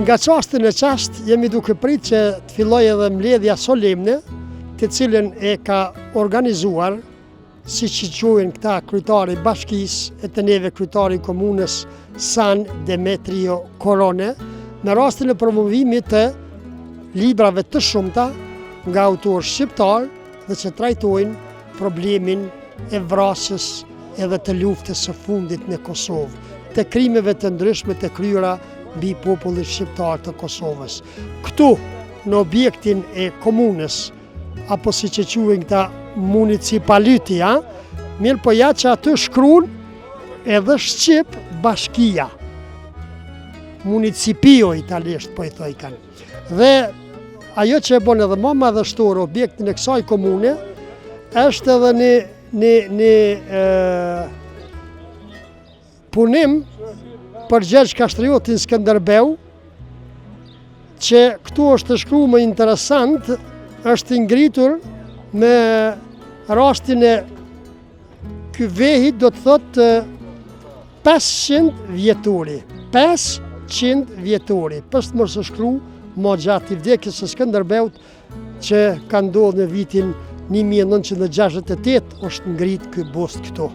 Nga çastin e çast jemi duke prit që të fillojë edhe mbledhja solemne, të cilën e ka organizuar, si që quhen këta kryetari i bashkisë e të neve kryetari i komunës San Demetrio Corone, në rastin e promovimit të librave të shumta nga autorë shqiptar dhe që trajtojnë problemin e vrasjes edhe të luftës së fundit në Kosovë, të krimeve të ndryshme të kryera mbi popullin shqiptar të Kosovës. Këtu, në objektin e komunës, apo si që quhen këta municipality, mirë po ja që aty shkruan edhe shqip bashkia. Municipio italisht po i thoj kanë. Dhe ajo që e bon edhe më madhështore objektin e kësaj komune, është edhe një punim për Gjergj Kastrioti Skënderbeu, që këtu është të shkruar më interesant, është ngritur me rastin e ky vehit do të thotë 500 vjetori. 500 vjetori. Pështë mërë së shkru, më gjatë i vdekjes së Skënderbeut, që ka ndodhur në vitin 1968, është ngrit ky bust këtu.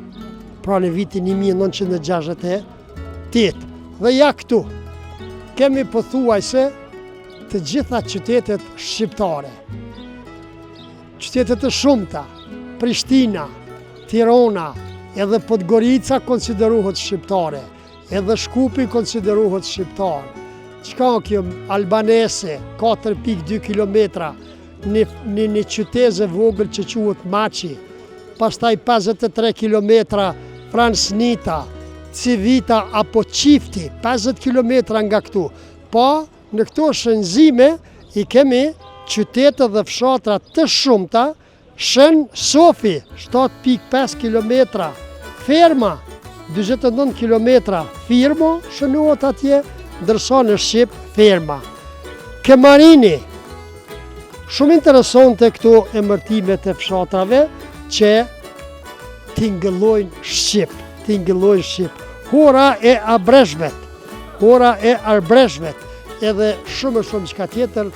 Pra në vitin 1968. Dhe ja këtu, kemi pothuajse të gjitha qytetet shqiptare. Qytetet të shumta, Prishtina, Tirana, edhe Podgorica konsiderohet shqiptare, edhe Shkupi konsiderohet shqiptar. Çka kjo Albanese, 4.2 kilometra, një qytet e vogël që quhet Maçi, pastaj 53 kilometra Fransnita, Civita apo Çifti, 50 kilometra nga këtu. Po, në këto shënzime i kemi qytete dhe fshatra të shumta, Shën Sofi, 7.5 kilometra, Ferma, 29 kilometra, Firmo shënohet atje, ndërsa në Shqip, Ferma. Kemarini, shumë interesante këto emërtimet e fshatrave që tingëllojnë Shqip. Hora e Abreshvet, Hora e Arbreshvet, edhe shumë qka tjetër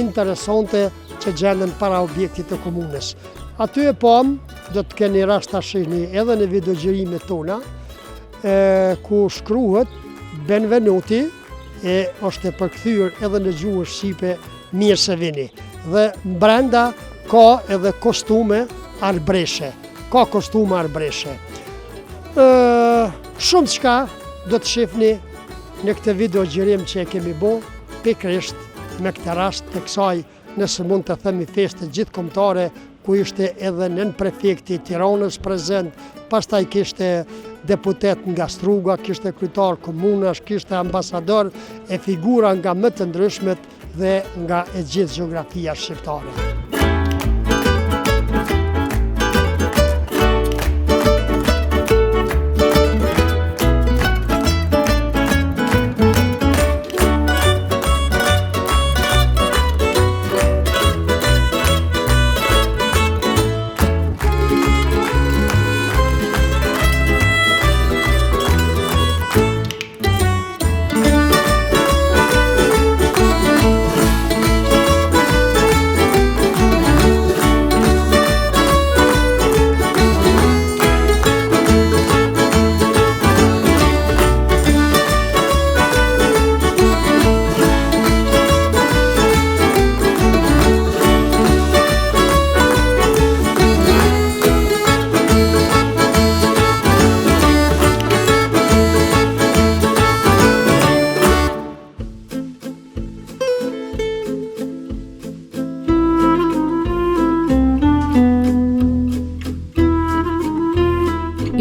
interesante që gjenden para objektit të komunës. Aty e pam, do të keni rast të shihni edhe në videogjerimet tona, ku shkruhet Benvenuti, e është e përkthyer edhe në gjuhën shqipe mirë se vini. Dhe brenda ka edhe kostume arbreshe. Shumë qka do të shihni në këtë videogjerim që e kemi bo, pikërisht me këtë rast të kësaj, nëse mund të themi festë gjithëkombëtare, ku ishte edhe nën prefekti i Tiranës prezent, pastaj kishte deputet nga Struga, kishte kryetar komunash, kishte ambasador e figura nga më të ndryshmet dhe nga e gjithë gjeografia shqiptare.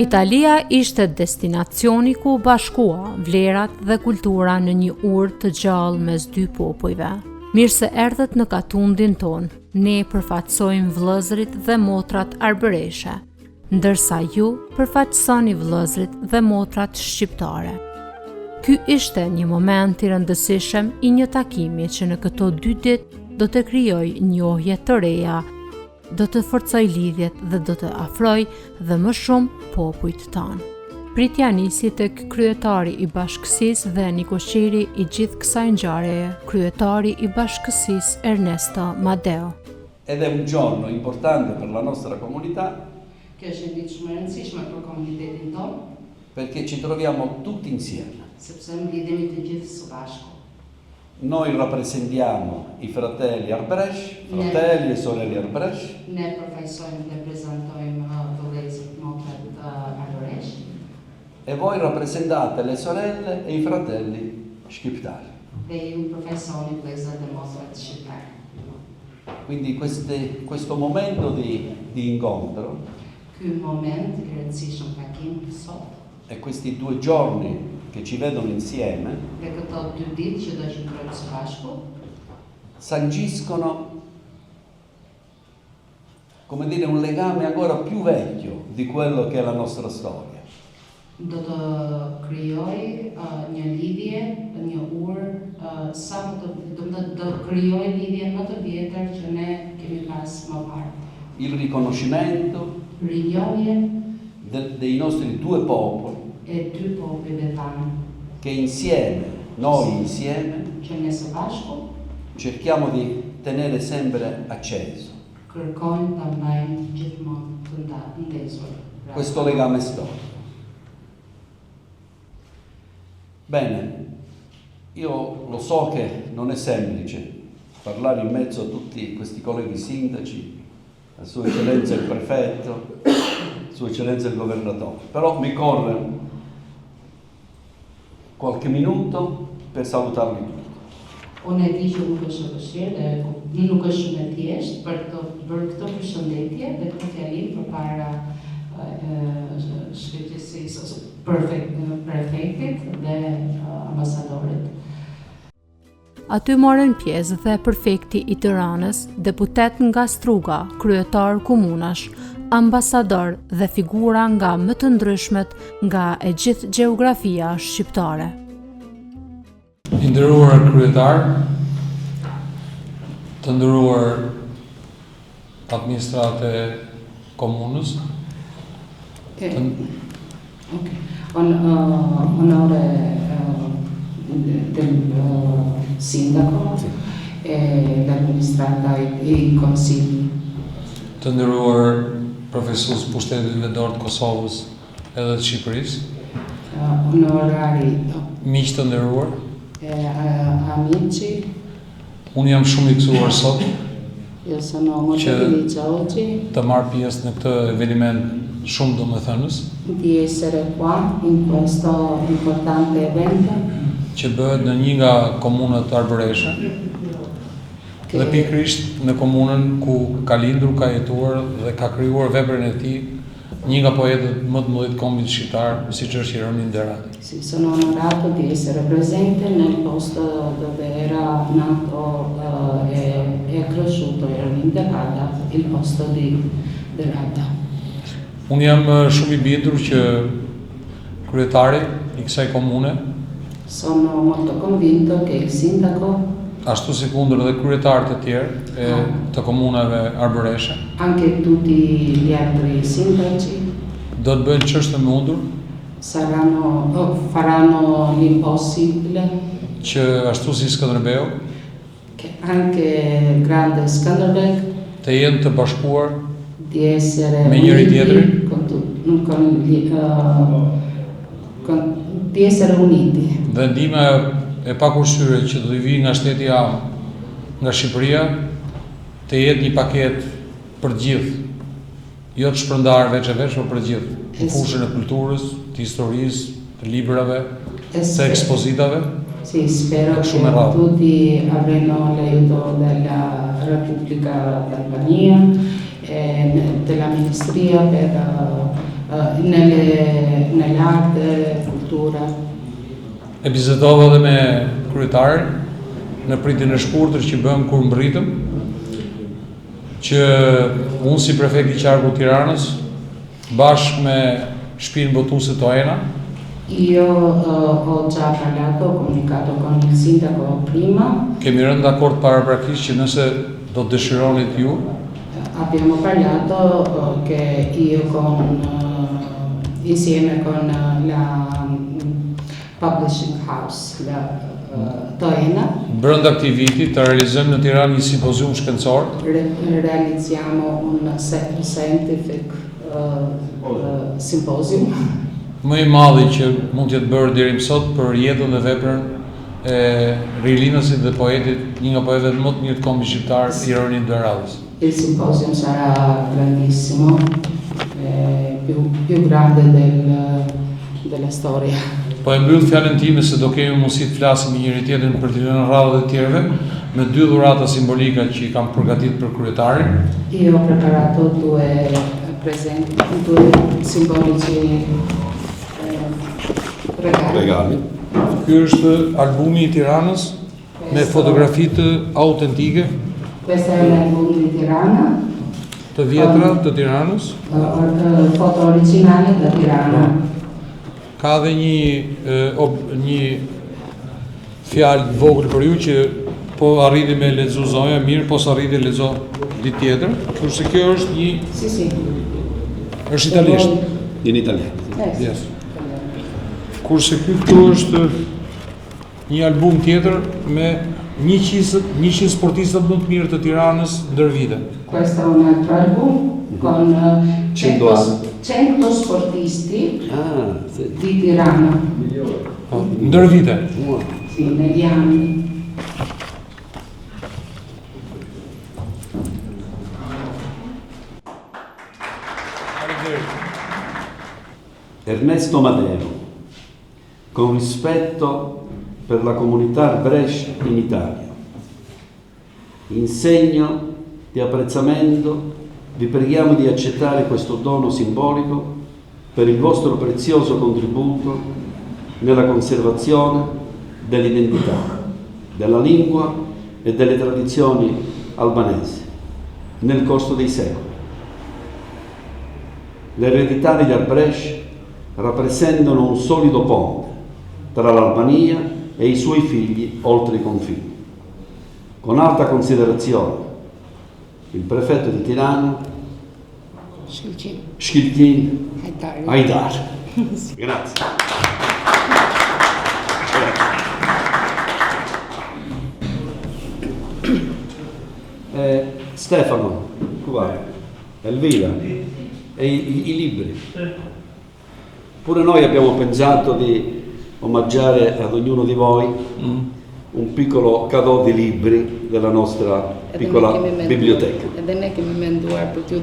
Italia ishte destinacioni ku bashkua vlerat dhe kultura në një urë të gjallë mes dy popujve. Mirë se erdhët në katundin ton, ne përfaqësojmë vëllezërit dhe motrat arbëreshe, ndërsa ju përfaqësoni vëllezërit dhe motrat shqiptare. Ky ishte një moment i rëndësishëm i një takimi që në këto 2 ditë do të krijoj njohje të reja, do të forcoj lidhjet dhe do të afroj dhe më shumë popujt tanë. pritja nisi tek kryetari I bashkësisë dhe nikosheri I gjithë kësaj ngjarjeje, kryetari I bashkësisë Ernesto Madeo. Ed è un giorno importante per la nostra comunità Kjo është një ditë shumë e rëndësishme për komunitetin tonë, perché ci troviamo tutti insieme. sepse mblidhemi të gjithë së bashku. Noi rappresentiamo I fratelli Arbresh, fratelli e sorelle Arbresh, Ne përfaqësojmë dhe prezantojmë vëllezërit motrat Arbresh e voi rappresentate le sorelle e I fratelli Shqiptari. dhe ju përfaqësoni vëllezërit dhe motrat shqiptar. Quindi questo momento di incontro Ky moment I rëndësishëm takim sot e questi 2 giorni che ci vedono insieme dhe këto 2 ditë që do qëndrojmë së bashku sanciscono, come dire, un legame ancora più vecchio di quello che è la nostra storia. do të krijoj një lidhje, një urë sa më do krijoj lidhje më të vjetër që ne kemi pas më parë. Il riconoscimento Rinjohje dei nostri 2 popoli e 2 popujve tanë, che insieme, noi insieme, që ne së bashku cerchiamo di tenere sempre acceso kërkojmë ta mbajmë gjithmonë të ndezur. questo legame storico. Bene, io lo so che non è semplice parlare in mezzo a tutti questi colleghi sindaci, a Sua Eccellenza il Prefetto, Sua Eccellenza il Governatore, però mi corre qualche minuto per salutarli tutti. Unë e di që nuk është e vështirë dhe nuk është shumë e thjeshtë për të bërë këtë përshëndetje dhe këtë fjalim përpara shkëlqësisë ose prefektit dhe ambasadorit. Aty morën pjesë dhe prefekti I Tiranës, deputet nga Struga, kryetar komunash, ambasador dhe figura nga më të ndryshmet nga e gjithë gjeografia shqiptare. I nderuar kryetar, të nderuar administratë komunës, Onore del sindaco e l'amministrata I consigli. të nderuar profesues pushtetit vendor të Kosovës edhe të Shqipërisë, Onorari miq të nderuar, amici, unë jam shumë I gëzuar sot io sono molto felice oggi të marr pjesë në këtë eveniment shumë domethënës, di essere qua in questo importante evento që bëhet në një nga komunat arbëreshe, dhe pikërisht në komunën ku ka lindur, ka jetuar dhe ka krijuar veprën e tij një nga poetët më të mëdhtë kombit shqiptar, siç është Jeroni Nderati. Sì, sono onorato di essere presente nel posto dove era nato e cresciuto Jeroni Nderati, il posto di Derada. Unë jam shumë I bindur që kryetari I kësaj komune, Sono molto convinto che il sindaco, ashtu si kundër dhe kryetarët e tjerë të komunave arbëreshe, anche tutti gli altri sindaci, do të bëjnë çështë të mundur faranno l'impossibile që ashtu si Skënderbeu che anche Grande Skanderbeg të jenë të bashkuar di essere me njëri uniti tjetrin, di essere uniti. dhe ndihma e pakursyre që do të vijë nga shteti jam, nga Shqipëria, të jetë një paketë për gjithë, jo të shpërndarë veç e veç, por për gjithë, në fushën e kulturës, të historisë, të librave, të ekspozitave. Sì, spero che tutti avranno l'aiuto della Repubblica d'Albania e della Ministria nell'arte, cultura. E bisedova dhe me kryetarin në pritjen e shkurtër që bëm kur mbritëm, që unë si prefekt I qarku Tiranës, bashkë me shtëpinë botuese të OENA, Io ho già parlato, ho comunicato con il sindaco prima. Kemi rënë dakord paraprakisht që nëse do të dëshironit ju, abbiamo parlato che io con insieme con la publishing house, la Toena. Brenda këtij viti të realizojmë në Tiranë një simpozium shkencor. Realizziamo un scientific symposium. Më i madhi që mund të jetë bërë deri më sot për jetën dhe veprën e Rilinasit dhe poetit, një nga poetët më të mirë të kombit shqiptar, Ironi Doradës. Il symposium sarà grandissimo, più grande della storia. Po e mbyll fjalën time se do kemi mundësi të flasim me njëri tjetrin për të lënë radhët e tjerëve me dy dhurata simbolika që i kam përgatitur për kryetarin. Io ho preparato due simbolici regali. Ky është albumi i Tiranës me fotografitë autentike Questo è l'album di Tirana, të vjetra të Tiranës. foto originali da Tirana. Ka dhe një fjalë vogël për ju që po arriti me lexu zonja mirë, po s'arriti lexo ditë tjetër, kurse kjo është një Sì. është italisht. In italiano. Yes. Kurse këtu është një album tjetër me 100 sportistët më të mirë të Tiranës ndër vite. Questo è un altro album con 100 sportisti di Tirana. Ndër vite. Sì, negli anni. Ernesto Madero, con rispetto per la comunità Brescia in Italia. In segno di apprezzamento vi preghiamo di accettare questo dono simbolico per il vostro prezioso contributo nella conservazione dell'identità, della lingua e delle tradizioni albanesi nel corso dei secoli. Le eredità degli Albrecht rappresentano un solido ponte tra l'Albania e i suoi figli oltre i confini. Con alta considerazione, il prefetto di Tirana, Shkiltin Hajdar. Grazie. Stefano, guarda, Elvira, e i libri. Pure noi abbiamo pensato di omaggiare ad ognuno di voi un piccolo cadeau di libri della nostra piccola biblioteca. Edhe ne kemi menduar për t'ju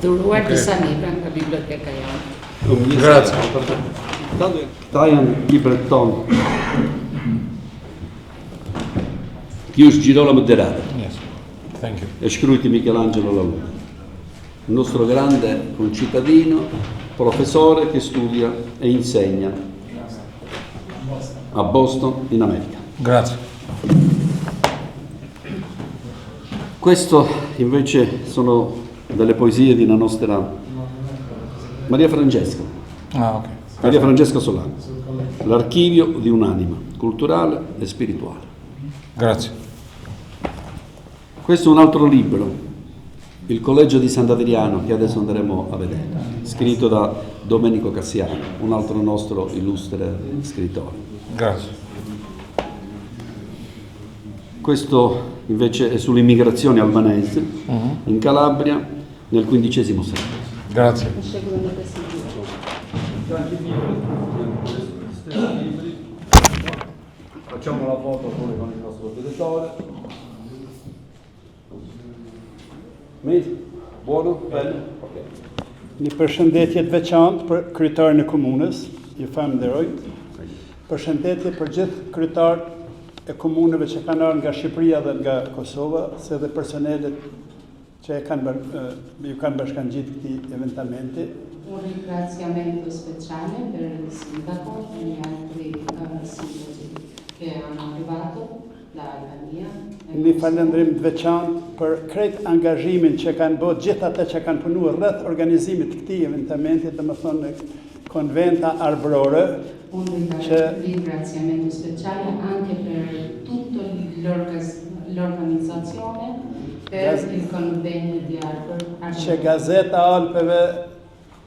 dhuruar disa libra nga biblioteka jonë. Grazie. Këta janë libret tonë. Ky është Girolamo Derada. Yes. Thank you. È scritto Michelangelo La Luna, il nostro grande concittadino, professore che studia e insegna a Boston in America. Grazie. Questo invece sono delle poesie di una nostra Maria Francesca. Ok. Maria Francesca Solano. L'archivio di un'anima culturale e spirituale. Grazie. Questo è un altro libro, Il Collegio di Sant'Adriano, che adesso andremo a vedere, scritto da Domenico Cassiano, un altro nostro illustre scrittore. Grazie. Questo invece è sull'immigrazione albanese in Calabria nel XV secolo. Grazie. Facciamo la foto pure con il nostro direttore. Buono? Bello? Ok. Një përshëndetje të veçantë për kryetarin e komunës, ju falenderoj. Përshëndetje për gjithë kryetarët e komunëve që kanë ardhur nga Shqipëria dhe nga Kosova, se dhe personelet që ju kanë bashkangjitur këtij eventamenti. Un ringraziamento speciale per il sindaco e gli altri sindaci che hanno arrivato da Albania. Një falëndrim të veçantë për krejt angazhimin që kanë bërë gjithë ata që kanë punuar rreth organizimit të këtij eventi, domethënë konventa arborore. Un ringraziamento speciale anche per tutta l'organizzazione per il convegno di Arbor. Që Gazeta Alpeve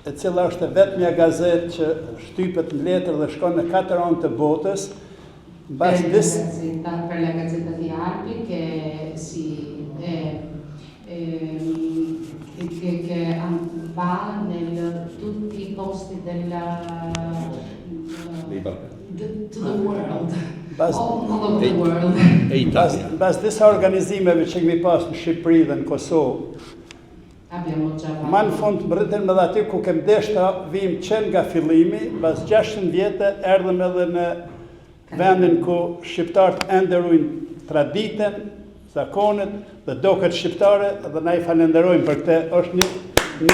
e cila është e vetmja gazetë që shtypet në letër dhe shkon në 4 anë të botës, per la Gazzetta di Alpi che va in tutti i posti to the world. All over the world. E Italia. Mbas disa organizimeve që kemi pas në Shqipëri dhe në Kosovë, ma në fund mbërritën me dhe aty ku kem deshta vim qenë nga fillimi, mbas 600 vjetë erdhëm edhe në vendin ku shqiptarët enderujnë traditën, zakonet dhe doket shqiptare dhe na I falenderojmë për këtë, është një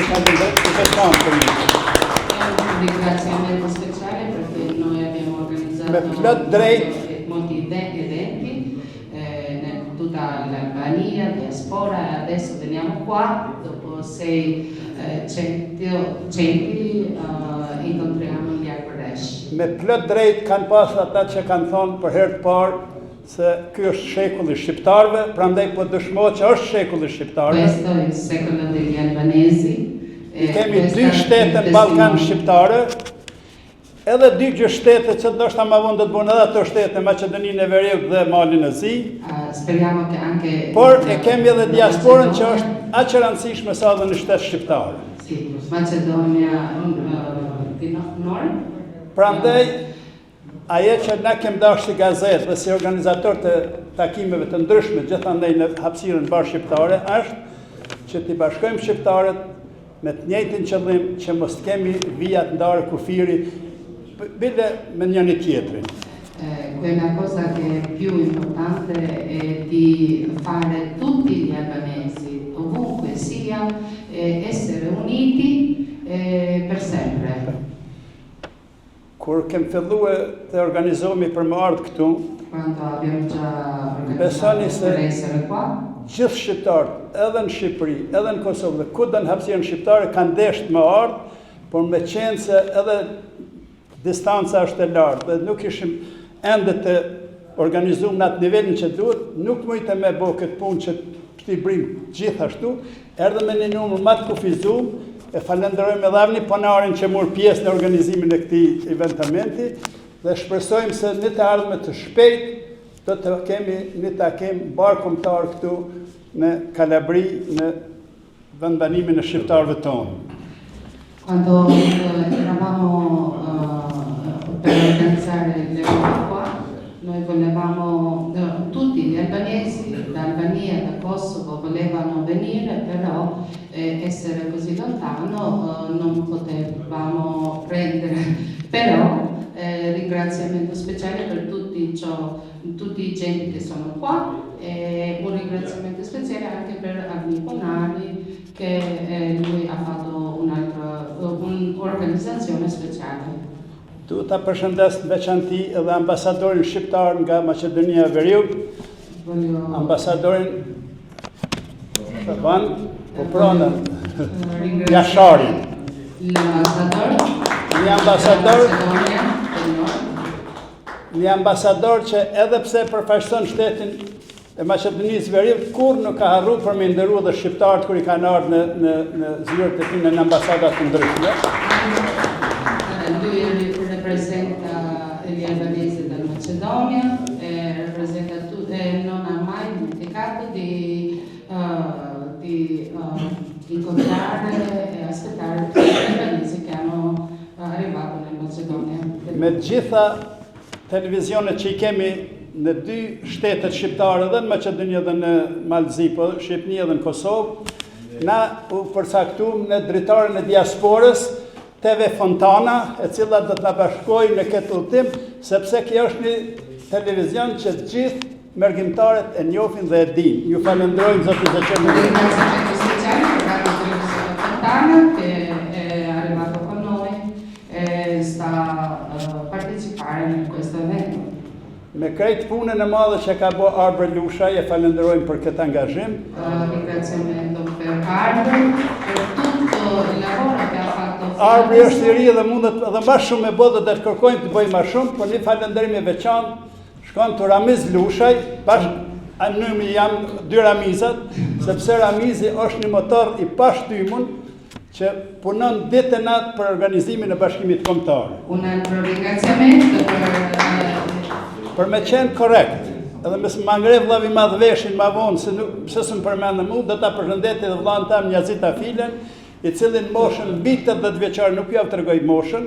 falenderim të veçantë për një. Un ringraziamento speciale perché noi abbiamo organizzato Me plot drejt molti eventi in tutta l'Albania, diaspora, adesso veniamo qua, dopo 600 incontriamo gli Bangladesh. Me plot drejt kanë pas ata që kanë thonë për herë të parë se ky është shekulli shqiptarëve, prandaj po dëshmohet që është shekulli shqiptarëve. Questo è il secolo degli albanesi. Kemi 2 shtete në Ballkan shqiptare, edhe 2 gjyshtete që ndoshta më vonë do të bëhen edhe ato shtete, Maqedoninë e Veriut dhe Malin e Zi. Speriamo che anche Por e kemi edhe diasporën që është aq e rëndësishme sa edhe në shtet shqiptar. Sì, Macedonia di Nord. Prandaj ajo që na kem dashur si gazetë dhe si organizator të takimeve të ndryshme gjithandaj në hapësirën bashkëshqiptare është që t'i bashkojmë shqiptarët me të njëjtin qëllim që mos kemi vija të ndarë kufiri bile me njëri tjetrin. Quella cosa che è più importante è di fare tutti gli albanesi, ovunque sia, essere uniti per sempre. Kur kem filluar të organizohemi për më ardh këtu, Quando abbiamo già besoni organizzato se per essere qua, gjithë shqiptarët, edhe në Shqipëri, edhe në Kosovë dhe kudo në hapësirën shqiptare kanë deshur të më ardh, por me qenë se edhe distanca është e lartë dhe nuk ishim ende të organizuar në atë nivelin që duhet, nuk mujtë me bo këtë punë që t'i brim gjithashtu, erdhëm me një numër më të kufizuar, e falenderojmë edhe avni panarin që mor pjesë në organizimin e këtij eventamenti dhe shpresojmë se në të ardhme të shpejt do të kemi një takim barkombëtar këtu në Kalabri në vendbanimin e shqiptarëve tonë. quando eravamo per organizzare l'evento qua, noi volevamo, tutti gli albanesi d'Albania, da Kosovo volevano venire, però essere così lontano non potevamo prendere. Però ringraziamento speciale per tutti i genti che sono qua e un ringraziamento speciale anche per Avni Ponari che lui ha fatto un'organizzazione speciale. Tu ta përshëndes në veçanti edhe ambasadorin shqiptar nga Maqedonia e Veriut, ambasadorin Shaban Popronën, Jasharin. Një ambasador që edhe pse përfaqëson shtetin e Maqedonisë së Veriut, kur nuk ka harruar për me nderuar dhe shqiptarët kur I kanë ardhur në zyrët e tij në ambasadat të ndryshme. Lui rappresenta gli albanesi della Macedonia, rappresenta non ha mai dimenticato di incontrare e aspettare tutti gli albanesi che hanno arrivato in Macedonia. Me gjitha televizionet që I kemi në 2 shtetet shqiptare dhe në Maqedoni dhe në Malzi, po Shqipëni dhe në Kosovë, na u përcaktuam në dritarin e diasporës TV Fontana, e cila do të na bashkojë në këtë udhtim, sepse kjo është një televizion që të gjithë mergjimtarët e njohin dhe e dinë. Ju falenderojmë Zotin që më Un ringraziamento speciale per la televisione Fontana che è arrivato con noi e sta partecipando in questo evento. Me krejt punën e madhe që ka bë Arber Lushaj, e falenderojmë për këtë angazhim. Ringraziamento per Arber per tutto il lavoro che ha fatto. Arber është I ri dhe mundet edhe më shumë me bë dhe të kërkojmë të bëjmë më shumë, por një falënderim I veçantë shkon të Ramiz Lushaj, jam 2 Ramizat, sepse Ramizi është një motor I pashtymun që punon ditë e natë për organizimin e Bashkimit Kombëtar. Un altro ringraziamento Për me qenë korrekt, edhe mësë më ngre vllavi madh veshin ma vonë, se nuk pse s'm përmendë mu, do ta përshëndeti edhe vllahun tam Njazita Filen, i cili në moshën mbi 80 vjeçar, nuk ja tregoj moshën,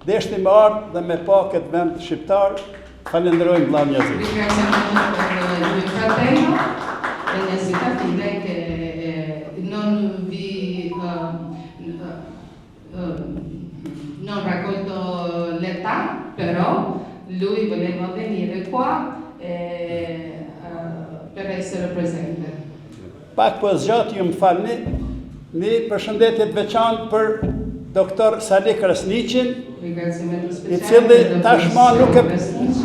deshti me ardhë dhe me pa këtë vend shqiptar. Falenderojmë vllah Njazit. ringraziamento per il mio fratello e Njazita File che non vi non raccolto l'età, però lui voleva venire qua per essere presente. Pak po zgjat ju më falni, një përshëndetje të veçantë për doktor Salih Krasniqin, Ringraziamento i speciale cili per il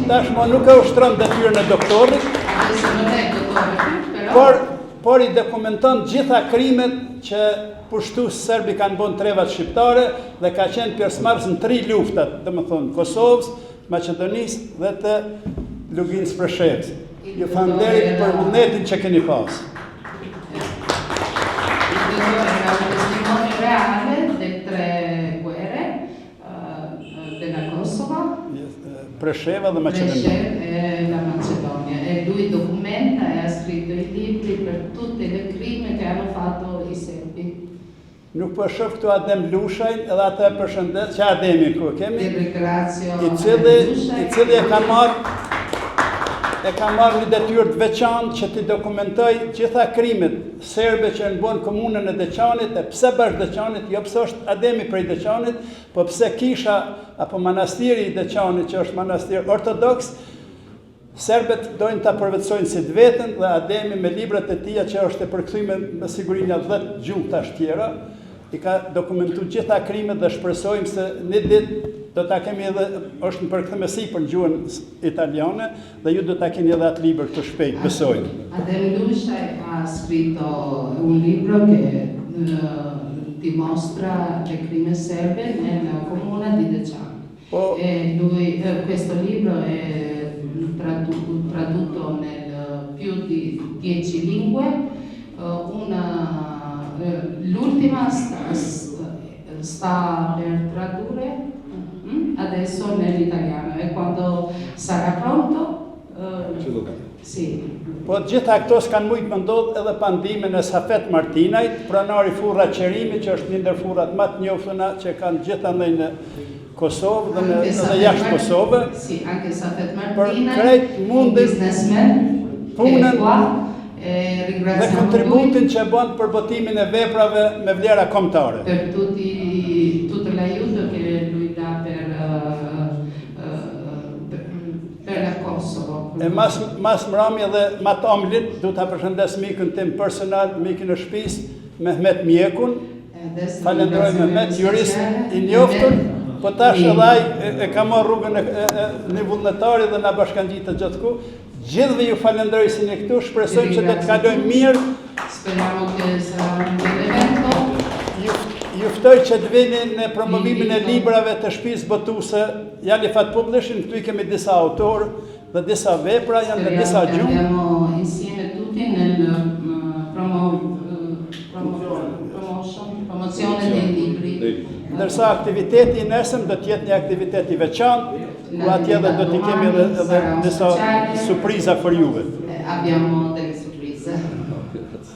tashma nuk e ushtron detyrën e doktorit, Adesso non è dottore però por i dokumenton gjitha krimet që pushtues serbi kanë bën trevat shqiptare dhe ka qenë pjesëmarrës në 3 luftat, domethënë Kosovës, Maqedonisë dhe të Luginës Preshevës. Ju falenderoj për vullnetin që keni pas. il dottore era un testimone reale delle 3 guerre della Kosovo, Presheva dhe Maqedonia. Brescia e la Macedonia, e lui documenta e ha scritto i libri per tutte le crimini che hanno fatto i serbi. Nuk po shoh këtu Adem Lushajn, edhe ata e përshëndet, që Ademi ku Vi kemi, ringrazio. i cili e ka marrë një detyrë të veçantë që t'i dokumentoj gjitha krimet serbe që në bën komunën e Deçanit, e pse bash Deçanit, jo pse është Ademi prej Deçanit, po pse kisha apo manastiri i Deçanit, që është manastir ortodoks, serbet dojnë ta përvetësojnë si të vetën dhe Ademi me librat e tija që është e përkthyme me siguri një 10 gjuhë tash tjera, i ka dokumentu gjitha krimet dhe shpresojmë se një ditë do ta kemi edhe, është në përkthëmësi për gjuhën italiane dhe ju do ta keni edhe atë libër të shpejt, besojmë. Adem Lushaj ha scritto un libro che dimostra le crime serbe nella comune di Deçan. E lui, questo libro è tradotto nel più di 10 lingue. L'ultima sta per tradurre adesso nell'italiano e quando sarà pronto sì. Po gjitha këto s'kan mujt më ndodh edhe pandimin e Safet Martinajt, pronari furra Qerimi, që është një ndër furrat më të njoftuna që kanë gjithandaj në Kosovë dhe në jashtë Kosovë. Sì, anche Safet Për Martinaj, krejt mundin businessman, punën e dhe ringraziamo kontributin lui që bën për botimin e veprave me vlera kombëtare. per tutto l'aiuto che lui dà per la Kosovo. E mas mrami edhe mat omlit, du ta përshëndes mikun tim personal, mikin e shtëpisë, Mehmet Mjekun. Falenderoj Mehmet, jurist i njoftur, po tash edhe ai e ka marrë rrugën e një vullnetari dhe na bashkangjitet gjithku. Gjithëve ju falenderoj si një këtu, shpresojmë që do të kalojmë mirë. Speriamo che sarà un bel evento. Ju ftoj që të vini në promovimin e librave të shtëpisë botuese Jalifat Publishing, këtu i kemi disa autorë dhe disa vepra, janë në disa gjuhë. Andiamo insieme tutti nel promozione dei libri. Ndërsa aktiviteti i nesëm do të jetë një aktivitet i veçantë, ku atje dhe do t'i kemi edhe disa surpriza për juve. Abbiamo delle sorprese.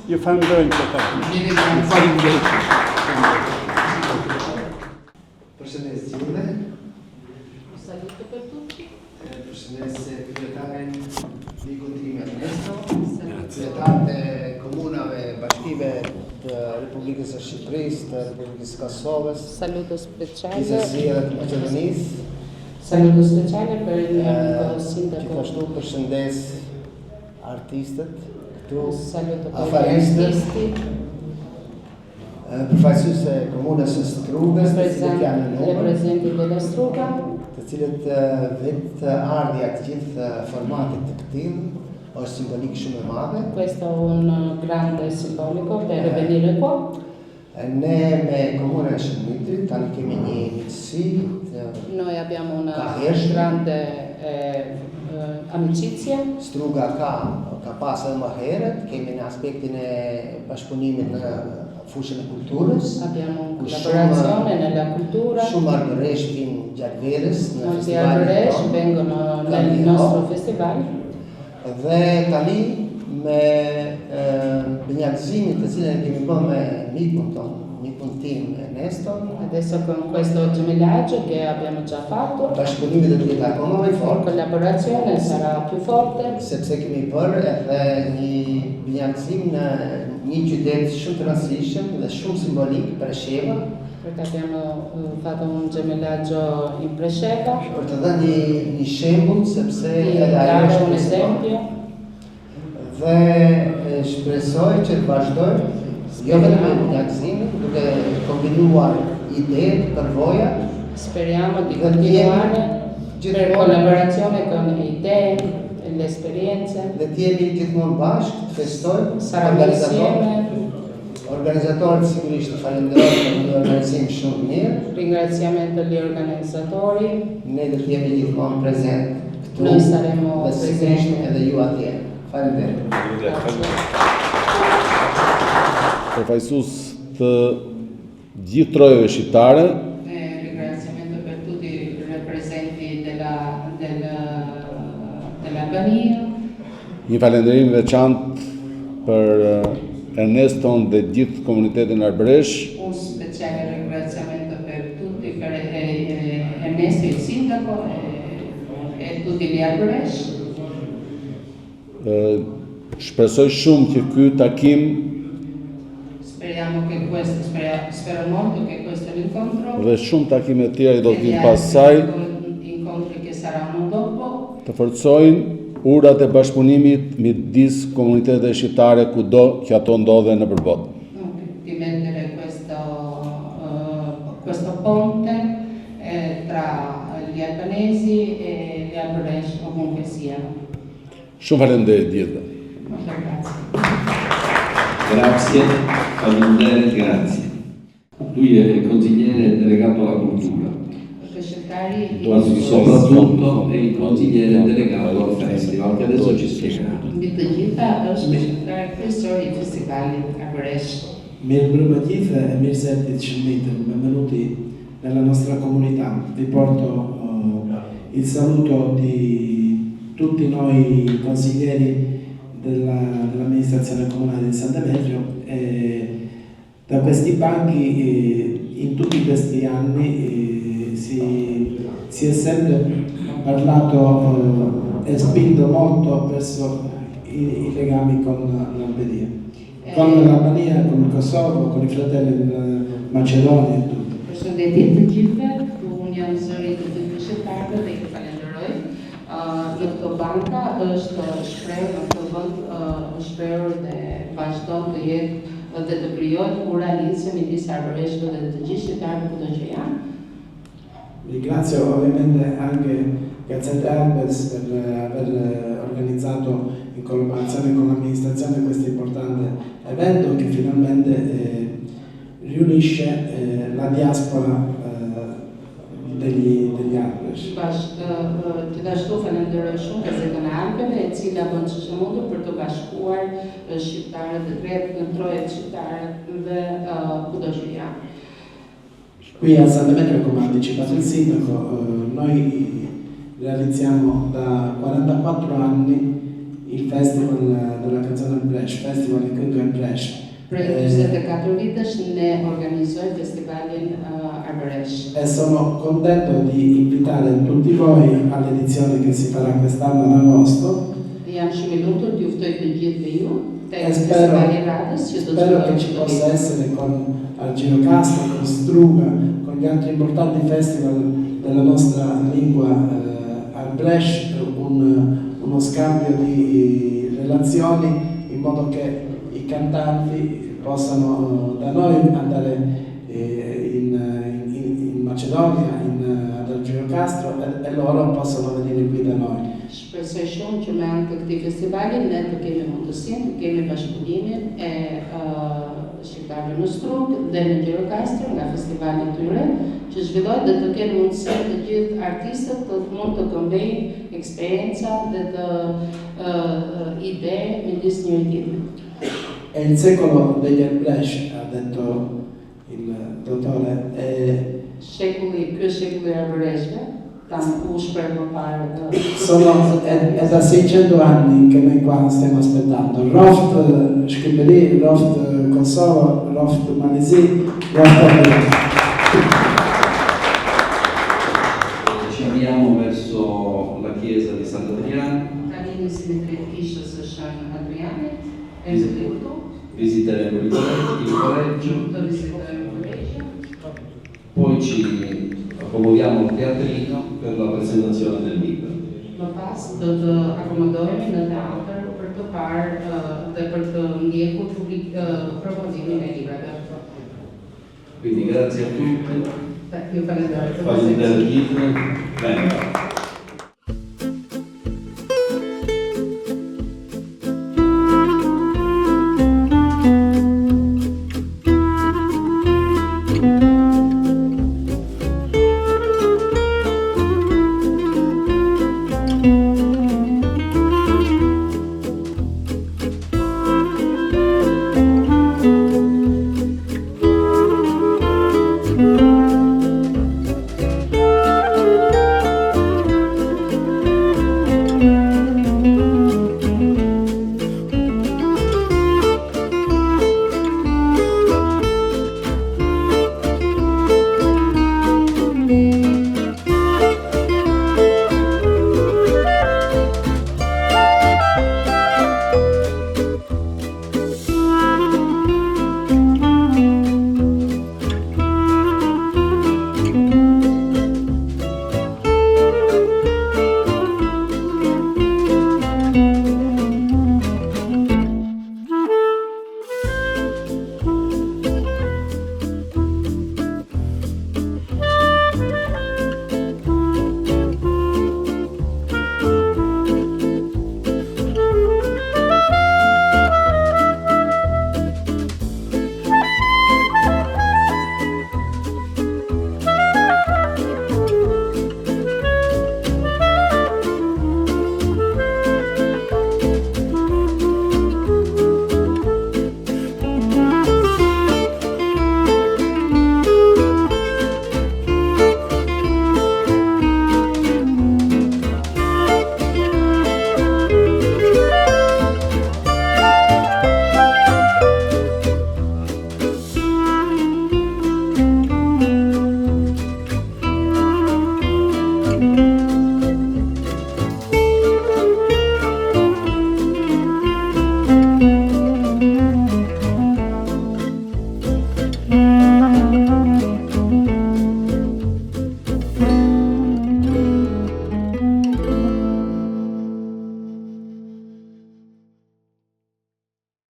Ju falenderojmë për ta. Vi ringrazio. Përshëndetje gjithëve. Un saluto per tutti. Përshëndetje kryetarin Nikun tim Ernesto, kryetar të komunave bashkive të Republikës së Shqipërisë, të Republikës së Kosovës, Saluto speciale. Gjithësisë dhe të Maqedonisë. Saluto speciale per il mio amico sindaco. Gjithashtu përshëndes artistët këtu, Saluto per gli afaristët, artisti, përfaqësues e komunës së Strugës, të cilët janë në le numër, presenti della Struga, të cilët vetë ardhja të gjithë formatit të këtij është simbolik shumë e madhe. questo è un grande simbolico per venire qua. Ne me komunën e Shënimit tani kemi një miqësi Noi abbiamo una Ka hershme. grande amicizia. Struga ka pas edhe më herët, kemi në aspektin e bashkëpunimit në fushën e kulturës. Abbiamo collaborazione nella cultura. Shumë arbëresh vinë gjatë verës në Molti arbëresh vengono nel nostro festival. Dhe tani me bënjaqësimin të cilën e kemi bërë me mikun tim Neston. Adesso con questo gemellaggio che abbiamo già fatto, Bashkëpunimi do të jetë akoma më i la fortë. collaborazione sarà più forte. Sepse kemi bërë edhe një bënjaqësim në një qytet shumë të rëndësishëm dhe shumë simbolik, Presheva, Perché abbiamo fatto un gemellaggio in Preševa, për të dhënë një shembull sepse di edhe ajo dare është un një esempio. Dhe shpresoj që të vazhdoj jo vetëm me bënjaqësimin, duke kombinuar idetë, përvoja, Speriamo di Perché continuare Gjithmonë- per collaborazione con le idee e le esperienze. dhe të jemi gjithmonë bashkë, të festojmë, Saremo insieme. Organizatorët sigurisht të falenderoj për një organizim shumë të mirë. Ringraziamento agli organizzatori. Ne do të jemi gjithmonë prezent këtu Noi saremo dhe sigurisht presenti. edhe ju atje. Faleminderit. Përfaqësues të gjithë trojave shqiptare, Ringraziamento per tutti i rappresentanti dell'Albania. një falënderim veçantë për Erneston dhe gjithë komunitetin arbëresh, Un speciale ringraziamento per tutti, per Ernesto il sindaco e tutti gli arbëresh. Shpresoj shumë që ky takim Spero molto che questo incontro dhe shumë takime të tjera i do e të gli vinë pas saj altri incontri che saranno dopo të forcojnë urat e bashkëpunimit midis komuniteteve shqiptare kudo që ato ndodhen nëpër botë. di mettere questo ponte tra gli albanesi e gli arbëresh ovunque siano. Shumë faleminderit gjithëve. Molto grazie. Grazie, faleminderit, grazie. Lui è consigliere delegato alla cultura, ma soprattutto è il consigliere delegato al festival, che adesso ci spiegherà. Mbi të gjitha është shqiptar kryesori i festivalit arbëresh. Mirë gjithë e mirë se të shëndetëm, benvenuti nella nostra comunità. Vi porto il saluto di tutti noi consiglieri dell'amministrazione comunale di San Demetrio. Da questi banchi in tutti questi anni si è sempre parlato e spinto molto verso i legami con l'Albania. Con l'Albania, con il Kosovo, con i fratelli della Macedonia e tutto. Përshëndetje të gjithëve, unë jam zëri të gjithë shqiptarëve dhe i falenderoj. Në këto banka është shprehur në këtë vend shprehur dhe vazhdon të jetë dhe të krijohet ura lidhëse midis arbëreshëve dhe të gjithë shqiptarëve kudo që janë. Ringrazio ovviamente anche Gazzetta Arbes per aver organizzato in collaborazione con l'amministrazione questo importante evento che finalmente riunisce la diaspora degli Arbëresh. Gjithashtu falenderoj shumë Gazetën e Alpeve, e cila bën ç'është mundur për të bashkuar shqiptarët dhe kretë në trojet shqiptare dhe kudo që janë. Qui a San Demetrio, come ha anticipato il sindaco, noi realizziamo da 44 anni il Festival della canzone Bresh, Festival di Këngë Bresh. Prej 24 vitesh ne organizojmë festivalin arbëresh. E sono contento di invitare tutti voi all'edizione che si farà quest'anno ad agosto. Jam shumë i lumtur t'ju ftoj të gjithëve ju tek E festivali i radhës që do të spero che ci possa essere con Argiro Castro, con Struga, con gli altri importanti festival della nostra lingua Arbëresh, uno scambio di relazioni in modo che i cantanti possano da noi andare in Macedonia, ad Argiro Castro e loro possono venire qui da noi. Shpresoj shumë që me anë të këtij festivali ne të kemi mundësinë, të kemi bashkëpunimin e shqiptarëve në Strug dhe në Gjirokastër nga festivali i tyre, që zhvillohet dhe të kenë mundësinë të gjithë artistët të mund të këmbejnë eksperjenca dhe të ide midis njëri tjetrit. È il secolo degli Albrecht, ha detto il dottore. Shekulli, ky shekulli i arbëreshve, kam u shpreh më parë. È da 600 anni che noi qua stiamo aspettando. Roft Shqipëri, Roft Kosovo, Roft Malesi, Roft Albania. Ci avviamo verso la chiesa di Sant'Adriano. Tani nisim drejt kishës së Shën Adriani, e këtu Visiteremo il collegio, do vizitojmë kolegjin. poi ci accomodiamo al teatrino per la presentazione del libro. Më pas do të akomodohemi në teatr për të parë dhe për të ndjekur propozitimin e librave. Quindi grazie a tutti. Ju falenderoj. Falenderoj gjithëve. Bene.